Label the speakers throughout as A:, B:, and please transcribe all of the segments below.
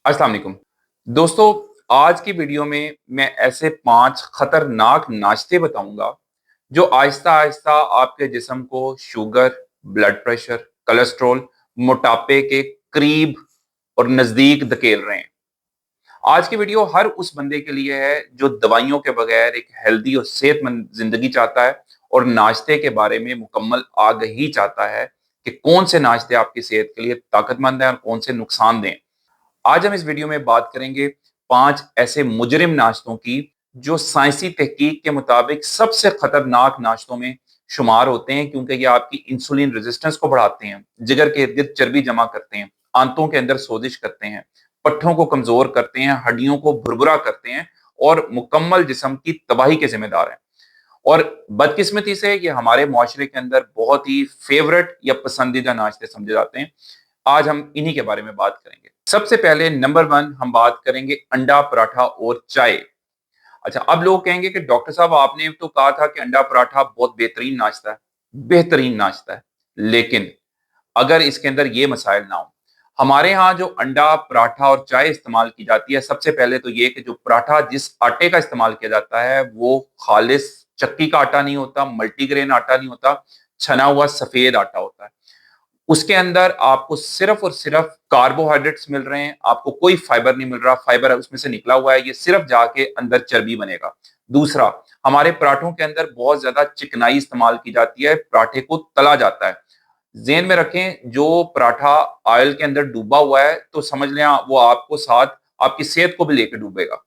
A: अस्सलाम वालेकुम दोस्तों। आज की वीडियो में मैं ऐसे 5 खतरनाक नाश्ते बताऊंगा जो आहिस्ता आहिस्ता आपके जिस्म को शुगर, ब्लड प्रेशर, कोलेस्ट्रॉल, मोटापे के करीब और नजदीक धकेल रहे हैं। आज की वीडियो हर उस बंदे के लिए है जो दवाइयों के बगैर एक हेल्दी और सेहतमंद जिंदगी चाहता है और नाश्ते के बारे में मुकम्मल आगही चाहता है कि कौन से नाश्ते आपकी सेहत के लिए ताकतमंद हैं और कौन से नुकसान दें। आज हम इस वीडियो में बात करेंगे 5 ऐसे मुजरिम नाश्तों की जो साइंसी तहकीक के मुताबिक सबसे खतरनाक नाश्तों में शुमार होते हैं, क्योंकि ये आपकी इंसुलिन रेजिस्टेंस को बढ़ाते हैं, जिगर के इर्द गिर्द चर्बी जमा करते हैं, आंतों के अंदर सोजिश करते हैं, पट्ठों को कमजोर करते हैं, हड्डियों को भुरभुरा करते हैं और मुकम्मल जिस्म की तबाही के जिम्मेदार हैं। और बदकिस्मती से ये हमारे मुआशरे के अंदर बहुत ही फेवरेट या पसंदीदा नाश्ते समझे जाते हैं। आज हम इन्हीं के बारे में बात करेंगे। सबसे पहले नंबर 1 हम बात करेंगे अंडा पराठा और चाय। अच्छा, अब लोग कहेंगे कि डॉक्टर साहब आपने तो कहा था कि अंडा पराठा बहुत बेहतरीन नाश्ता है। बेहतरीन नाश्ता है, लेकिन अगर इसके अंदर ये मसाइल ना हो। हमारे यहाँ जो अंडा पराठा और चाय इस्तेमाल की जाती है, सबसे पहले तो ये कि जो पराठा जिस आटे का इस्तेमाल किया जाता है वो खालिस चक्की का आटा नहीं होता, मल्टीग्रेन आटा नहीं होता, छना हुआ सफेद आटा होता है। उसके अंदर आपको सिर्फ और सिर्फ कार्बोहाइड्रेट्स मिल रहे हैं, आपको कोई फाइबर नहीं मिल रहा। फाइबर उसमें से निकला हुआ है, ये सिर्फ जाके अंदर चर्बी बनेगा। दूसरा, हमारे पराठों के अंदर बहुत ज्यादा चिकनाई इस्तेमाल की जाती है, पराठे को तला जाता है। ज़हन में रखें, जो पराठा ऑयल के अंदर डूबा हुआ है तो समझ लें वो आपको साथ आपकी सेहत को भी लेकर डूबेगा।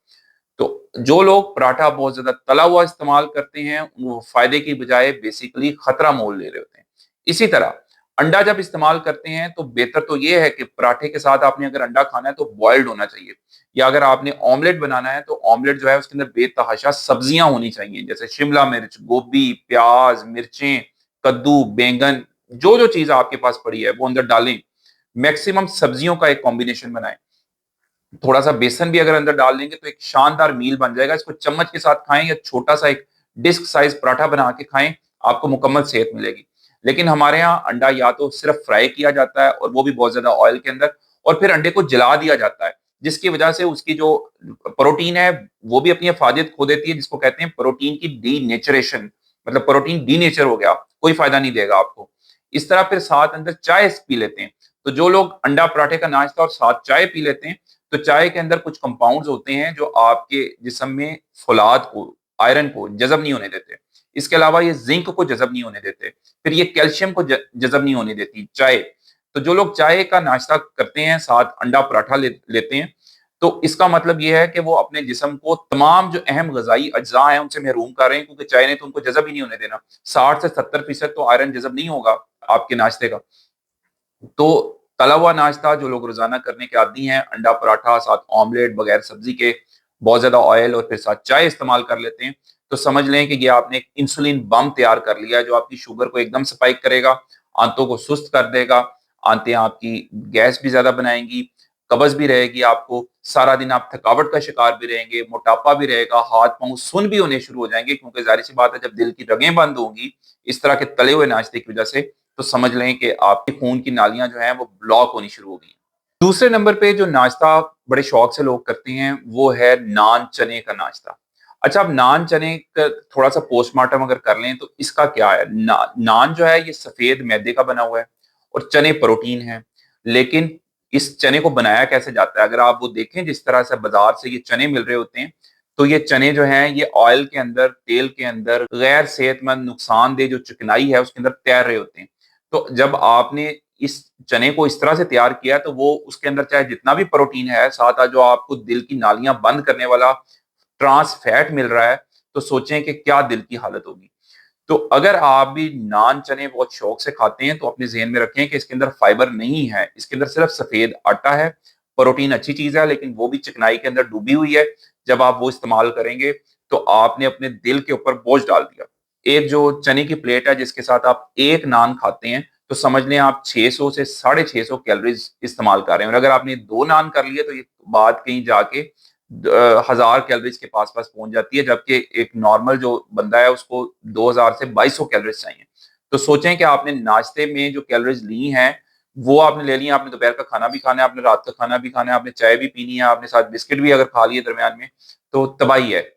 A: तो जो लोग पराठा बहुत ज्यादा तला हुआ इस्तेमाल करते हैं वो फायदे की बजाय बेसिकली खतरा मोल ले रहे होते हैं। इसी तरह अंडा जब इस्तेमाल करते हैं तो बेहतर तो ये है कि पराठे के साथ आपने अगर अंडा खाना है तो बॉइल्ड होना चाहिए, या अगर आपने ऑमलेट बनाना है तो ऑमलेट जो है उसके अंदर बेतहाशा सब्जियां होनी चाहिए, जैसे शिमला मिर्च, गोभी, प्याज, मिर्चें, कद्दू, बैंगन, जो जो चीज आपके पास पड़ी है वो अंदर डालें। मैक्सिमम सब्जियों का एक कॉम्बिनेशन बनाएं। थोड़ा सा बेसन भी अगर अंदर डाल देंगे तो एक शानदार मील बन जाएगा। इसको चम्मच के साथ खाएं या छोटा सा एक डिस्क साइज पराठा बना के खाएं, आपको मुकम्मल सेहत मिलेगी। लेकिन हमारे यहाँ अंडा या तो सिर्फ फ्राई किया जाता है और वो भी बहुत ज्यादा ऑयल के अंदर, और फिर अंडे को जला दिया जाता है, जिसकी वजह से उसकी जो प्रोटीन है वो भी अपनी अफादियत खो देती है, जिसको कहते हैं प्रोटीन की डी नेचरेशन। मतलब प्रोटीन डी नेचर हो गया, कोई फायदा नहीं देगा आपको। इस तरह फिर साथ अंदर चाय पी लेते हैं। तो जो लोग अंडा पराठे का नाश्ता और साथ चाय पी लेते हैं, तो चाय के अंदर कुछ कंपाउंड्स होते हैं जो आपके जिस्म में फौलाद को, आयरन को जज़ब नहीं होने देते। इसके अलावा ये जिंक को जज़ब नहीं होने देते, फिर ये कैल्शियम को जज़ब नहीं होने देती चाय। तो जो लोग चाय का नाश्ता करते हैं साथ अंडा पराठा लेते हैं, तो इसका मतलब ये है कि वो अपने जिस्म को तमाम जो अहम गजाई अज्जा हैं उनसे महरूम कर रहे हैं, क्योंकि चाय ने तो उनको जज़ब ही नहीं होने देना। 60 से 70% तो आयरन जज़ब नहीं होगा आपके नाश्ते का। तो तला हुआ नाश्ता जो लोग रोजाना करने के आदी हैं, अंडा पराठा साथ ऑमलेट बगैर सब्जी के, बहुत ज्यादा ऑयल और फिर साथ चाय इस्तेमाल कर लेते हैं, तो समझ लें कि ये आपने एक इंसुलिन बम तैयार कर लिया है जो आपकी शुगर को एकदम स्पाइक करेगा, आंतों को सुस्त कर देगा। आंतें आपकी गैस भी ज्यादा बनाएंगी, कब्ज भी रहेगी, आपको सारा दिन आप थकावट का शिकार भी रहेंगे, मोटापा भी रहेगा, हाथ पांव सुन भी होने शुरू हो जाएंगे, क्योंकि जाहिर सी बात है जब दिल की रगें बंद होंगी इस तरह के तले हुए नाश्ते की वजह से, तो समझ लें कि आपके खून की नालियां जो हैं वो ब्लॉक होनी शुरू हो गई। दूसरे नंबर पे जो नाश्ता बड़े शौक से लोग करते हैं वो है नान चने का नाश्ता। अच्छा, अब नान चने का थोड़ा सा पोस्टमार्टम अगर कर लें तो इसका क्या है। नान जो है ये सफेद मैदे का बना हुआ है और चने प्रोटीन है। लेकिन इस चने को बनाया कैसे जाता है, अगर आप वो देखें जिस तरह से बाजार से ये चने मिल रहे होते हैं, तो ये चने जो हैं ये ऑयल के अंदर, तेल के अंदर गैर सेहतमंद नुकसानदेह जो चिकनाई है उसके अंदर तैर रहे होते हैं। तो जब आपने इस चने को इस तरह से तैयार किया तो वो उसके अंदर चाहे जितना भी प्रोटीन है, साथ जो आपको दिल की नालियां बंद करने वाला ट्रांस फैट मिल रहा है, तो सोचें कि क्या दिल की हालत होगी। तो अगर आप भी नान चने बहुत शौक से खाते हैं तो अपने ज़हन में रखें कि इसके अंदर फाइबर नहीं है, इसके अंदर सिर्फ सफेद आटा है। प्रोटीन अच्छी चीज है लेकिन वो भी चिकनाई के अंदर डूबी हुई है। जब आप वो इस्तेमाल करेंगे तो आपने अपने दिल के ऊपर बोझ डाल दिया। एक जो चने की प्लेट है जिसके साथ आप एक नान खाते हैं, तो समझ लें आप 600 से 650 कैलोरीज इस्तेमाल कर रहे हैं, और अगर आपने 2 नान कर लिए तो ये बात कहीं जाके 1000 कैलोरीज के पास पास पहुंच जाती है, जबकि एक नॉर्मल जो बंदा है उसको 2000 से 2200 कैलोरीज चाहिए। तो सोचें कि आपने नाश्ते में जो कैलोरीज ली हैं वो आपने ले लिया, आपने दोपहर का खाना भी खाना है, आपने रात का खाना भी खाना है, आपने चाय भी पीनी है, आपने साथ बिस्किट भी अगर खा लिए दरमियान में, तो तबाही है।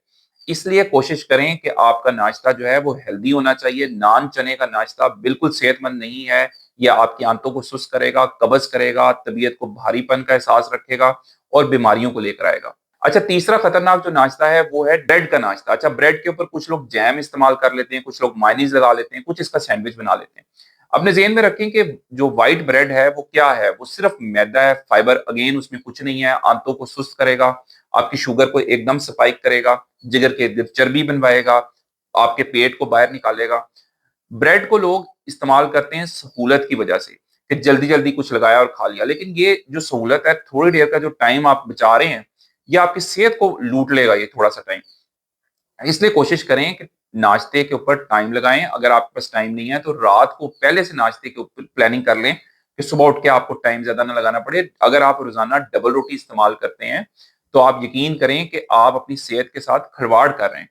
A: इसलिए कोशिश करें कि आपका नाश्ता जो है वो हेल्दी होना चाहिए। नान चने का नाश्ता बिल्कुल सेहतमंद नहीं है। ये आपकी आंतों को सुस्त करेगा, कब्ज करेगा, तबीयत को भारीपन का एहसास रखेगा और बीमारियों को लेकर आएगा। अच्छा, तीसरा खतरनाक जो नाश्ता है वो है ब्रेड का नाश्ता। अच्छा, ब्रेड के ऊपर कुछ लोग जैम इस्तेमाल कर लेते हैं, कुछ लोग मायोनीज लगा लेते हैं, कुछ इसका सैंडविच बना लेते हैं। अपने ज़हन में रखें कि जो व्हाइट ब्रेड है वो क्या है? वो सिर्फ मैदा है, फाइबर अगेन उसमें कुछ नहीं है, आंतों को सुस्त करेगा, आपकी शुगर को एकदम स्पाइक करेगा, जिगर के इर्द-गिर्द चर्बी बनवाएगा, आपके पेट को बाहर निकालेगा। ब्रेड को लोग इस्तेमाल करते हैं सहूलत की वजह से, कि जल्दी-जल्दी कुछ लगाया और खा लिया। लेकिन ये जो सहूलत है, थोड़ी देर का जो टाइम आप बचा रहे हैं, ये आपकी सेहत को लूट लेगा ये थोड़ा-सा टाइम। इसलिए कोशिश करें कि नाश्ते के ऊपर टाइम लगाएं। अगर आपके पास टाइम नहीं है तो रात को पहले से नाश्ते के ऊपर प्लानिंग कर लें कि सुबह उठ के आपको टाइम ज्यादा ना लगाना पड़े। अगर आप रोजाना डबल रोटी इस्तेमाल करते हैं तो आप यकीन करें कि आप अपनी सेहत के साथ खिलवाड़ कर रहे हैं।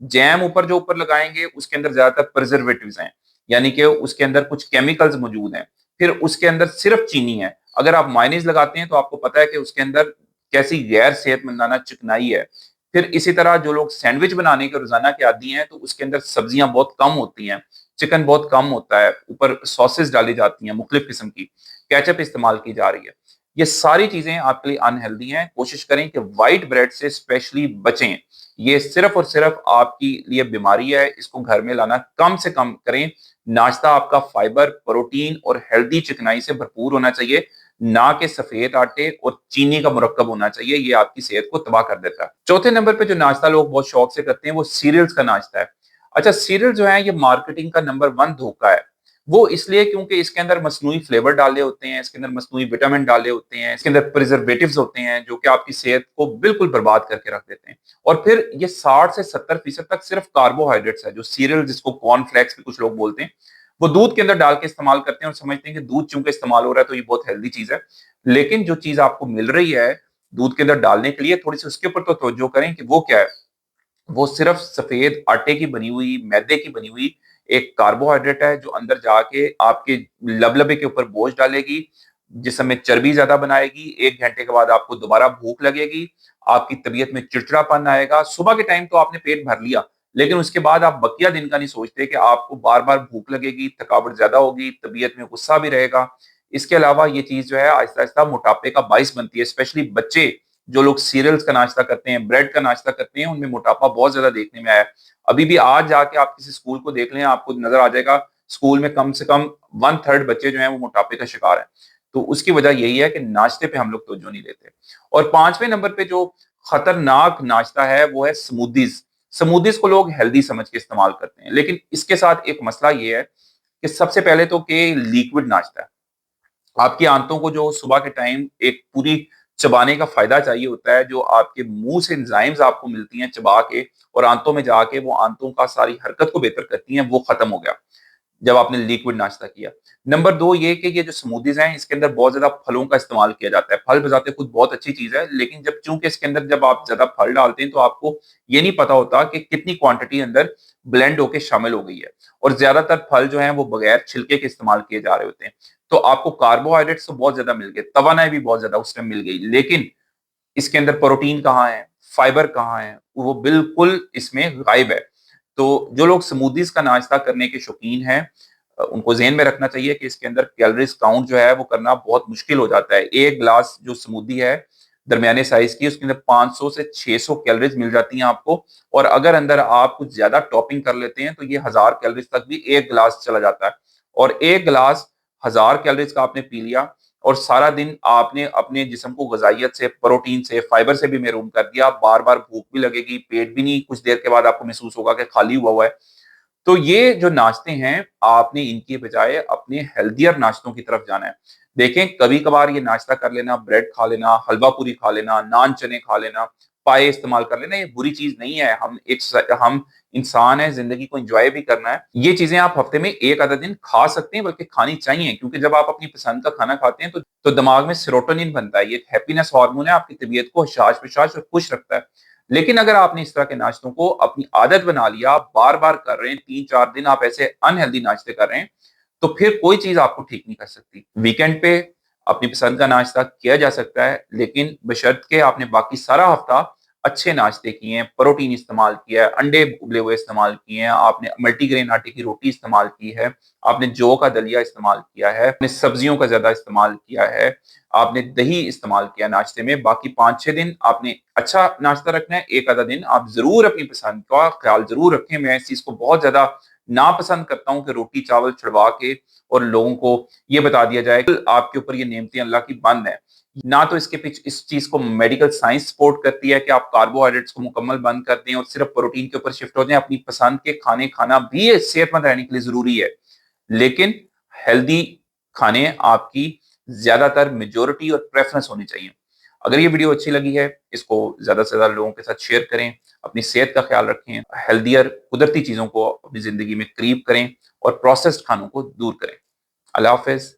A: जैम ऊपर जो ऊपर लगाएंगे उसके अंदर ज्यादातर प्रिजर्वेटिव्स हैं, यानी कि उसके अंदर कुछ केमिकल्स मौजूद हैं। फिर उसके अंदर सिर्फ चीनी है। अगर आप मायोनीज लगाते हैं तो आपको पता है कि उसके अंदर कैसी गैर सेहतमंदाना चिकनाई है। फिर इसी तरह जो लोग सैंडविच बनाने के रोजाना के आदी हैं तो उसके अंदर सब्जियां बहुत कम होती हैं, चिकन बहुत कम होता है, ऊपर सॉसेस डाली जाती हैं मुख्तलिफ किस्म की, केचप इस्तेमाल की जा रही है। ये सारी चीजें आपके लिए अनहेल्दी हैं। कोशिश करें कि व्हाइट ब्रेड से स्पेशली बचें। ये सिर्फ और सिर्फ आपकी लिए बीमारी है, इसको घर में लाना कम से कम करें। नाश्ता आपका फाइबर, प्रोटीन और हेल्दी चिकनाई से भरपूर होना चाहिए, ना कि सफेद आटे और चीनी का मुरक्कब होना चाहिए। ये आपकी सेहत को तबाह कर देता है। चौथे नंबर पे जो नाश्ता लोग बहुत शौक से करते हैं वो सीरियल्स का नाश्ता है। अच्छा, सीरियल जो है ये मार्केटिंग का नंबर 1 धोखा है। वो इसलिए क्योंकि इसके अंदर मसनूई फ्लेवर डाले होते हैं, इसके अंदर मसनूई विटामिन डाले होते हैं, इसके अंदर प्रिजर्वेटिव्स होते हैं जो कि आपकी सेहत को बिल्कुल बर्बाद करके रख देते हैं। और फिर ये 60 से 70% तक सिर्फ कार्बोहाइड्रेट्स है। जो सीरियल जिसको कॉर्नफ्लेक्स भी कुछ लोग बोलते हैं, वो दूध के अंदर डाल के इस्तेमाल करते हैं और समझते हैं कि दूध चूंकि इस्तेमाल हो रहा है तो ये बहुत हेल्दी चीज है। लेकिन जो चीज आपको मिल रही है दूध के अंदर डालने के लिए, थोड़ी सी उसके ऊपर तो तवज्जो करें कि वो क्या है। वो सिर्फ सफेद आटे की बनी हुई, मैदे की बनी हुई एक कार्बोहाइड्रेट है जो अंदर जाके आपके लबलबे के ऊपर बोझ डालेगी, जिसम में चर्बी ज्यादा बनाएगी। 1 घंटे के बाद आपको दोबारा भूख लगेगी, आपकी तबीयत में चिड़चिड़ापन आएगा। सुबह के टाइम तो आपने पेट भर लिया, लेकिन उसके बाद आप बकिया दिन का नहीं सोचते कि आपको बार बार भूख लगेगी, थकावट ज्यादा होगी, तबीयत में गुस्सा भी रहेगा। इसके अलावा ये चीज जो है आहिस्ता आहिस्ता मोटापे का बाइस बनती है। स्पेशली बच्चे जो लोग सीरियल्स का नाश्ता करते हैं, ब्रेड का नाश्ता करते हैं, उनमें मोटापा बहुत ज्यादा देखने में आया है। अभी भी आज जाके आप किसी स्कूल को देख लें, आपको नजर आ जाएगा स्कूल में कम से कम 1/3 बच्चे जो हैं वो मोटापे का शिकार हैं। तो उसकी वजह यही है कि नाश्ते पे हम लोग तवज्जो नहीं देते। और 5वें नंबर पे जो खतरनाक नाश्ता है वो है स्मूदीज। स्मूदीज को लोग हेल्दी समझ के इस्तेमाल करते हैं, लेकिन इसके साथ एक मसला ये है कि सबसे पहले तो कि लिक्विड नाश्ता है। आपकी आंतों को जो सुबह के टाइम एक पूरी चबाने का फायदा चाहिए होता है, जो आपके मुंह से एंजाइम्स आपको मिलती हैं चबा के और आंतों में जाके वो आंतों का सारी हरकत को बेहतर करती हैं, वो खत्म हो गया जब आपने लिक्विड नाश्ता किया। नंबर 2 ये कि ये जो स्मूदीज हैं इसके अंदर बहुत ज्यादा फलों का इस्तेमाल किया जाता है। फल बजाते खुद बहुत अच्छी चीज है, लेकिन जब चूंकि इसके अंदर जब आप ज्यादा फल डालते हैं तो आपको ये नहीं पता होता कि कितनी क्वांटिटी अंदर ब्लेंड होके शामिल हो गई है। और ज्यादातर फल जो है वो बगैर छिलके के इस्तेमाल किए जा रहे होते हैं। तो आपको कार्बोहाइड्रेट्स तो बहुत ज्यादा मिल गए, तवानाई भी बहुत ज्यादा उस टाइम मिल गई, लेकिन इसके अंदर प्रोटीन कहाँ है, फाइबर कहाँ है, वो बिल्कुल इसमें गायब है। तो जो लोग स्मूदीज का नाश्ता करने के शौकीन हैं, उनको ज़हन में रखना चाहिए कि इसके अंदर कैलोरीज काउंट जो है वो करना बहुत मुश्किल हो जाता है। एक ग्लास जो स्मूदी है दरमियाने साइज की, उसके अंदर 500 से 600 कैलोरीज मिल जाती हैं आपको। और अगर अंदर आप कुछ ज्यादा टॉपिंग कर लेते हैं तो ये 1000 कैलोरीज तक भी एक गिलास चला जाता है। और एक गिलास 1000 कैलोरीज का आपने पी लिया और सारा दिन आपने अपने जिस्म को गजाइयत से, प्रोटीन से, फाइबर से भी महरूम कर दिया। बार बार भूख भी लगेगी, पेट भी नहीं, कुछ देर के बाद आपको महसूस होगा कि खाली हुआ हुआ है। तो ये जो नाश्ते हैं आपने इनकी बजाय अपने हेल्दियर नाश्तों की तरफ जाना है। देखें, कभी कभार ये नाश्ता कर लेना, ब्रेड खा लेना, हलवा पूरी खा लेना, नान चने खा लेना, पाए इस्तेमाल कर लेना, ये बुरी चीज नहीं है। हम इंसान है, जिंदगी को एंजॉय भी करना है। ये चीजें आप हफ्ते में एक आधा दिन खा सकते हैं, बल्कि खानी चाहिए, क्योंकि जब आप अपनी पसंद का खाना खाते हैं तो दिमाग में सेरोटोनिन बनता है। ये एक हैप्पीनेस हार्मोन है, आपकी तबीयत को हशाश बशाश और खुश रखता है। लेकिन अगर आपने इस तरह के नाश्तों को अपनी आदत बना लिया, बार बार कर रहे हैं, 3-4 दिन आप ऐसे अनहेल्दी नाश्ते कर रहे हैं, तो फिर कोई चीज आपको ठीक नहीं कर सकती। वीकेंड पे अपनी पसंद का नाश्ता किया जा सकता है, लेकिन बशर्ते आपने बाकी सारा हफ्ता अच्छे नाश्ते किए हैं, प्रोटीन इस्तेमाल किया है, अंडे उबले हुए इस्तेमाल किए हैं, आपने मल्टीग्रेन आटे की रोटी इस्तेमाल की है, आपने जौ का दलिया इस्तेमाल किया है, आपने सब्जियों का ज्यादा इस्तेमाल किया है, आपने दही इस्तेमाल किया नाश्ते में। बाकी 5-6 दिन आपने अच्छा नाश्ता रखना है, एक आधा दिन आप जरूर अपनी पसंद का ख्याल जरूर रखें। मैं इस चीज को बहुत ज्यादा नापसंद करता हूं कि रोटी चावल चढ़वा के और लोगों को ये बता दिया जाए कि आपके ऊपर ये नेमतें अल्लाह की बंद है। ना तो इसके पीछे इस चीज को मेडिकल साइंस सपोर्ट करती है कि आप कार्बोहाइड्रेट्स को मुकम्मल बंद कर दें और सिर्फ प्रोटीन के ऊपर शिफ्ट हो जाएं। अपनी पसंद के खाने खाना भी सेहतमंद रहने के लिए जरूरी है, लेकिन हेल्दी खाने आपकी ज्यादातर मेजोरिटी और प्रेफरेंस होनी चाहिए। अगर ये वीडियो अच्छी लगी है, इसको ज्यादा से ज्यादा लोगों के साथ शेयर करें, अपनी सेहत का ख्याल रखें, हेल्दियर कुदरती चीजों को अपनी जिंदगी में करीब करें और प्रोसेस्ड खानों को दूर करें। अल्लाह हाफिज।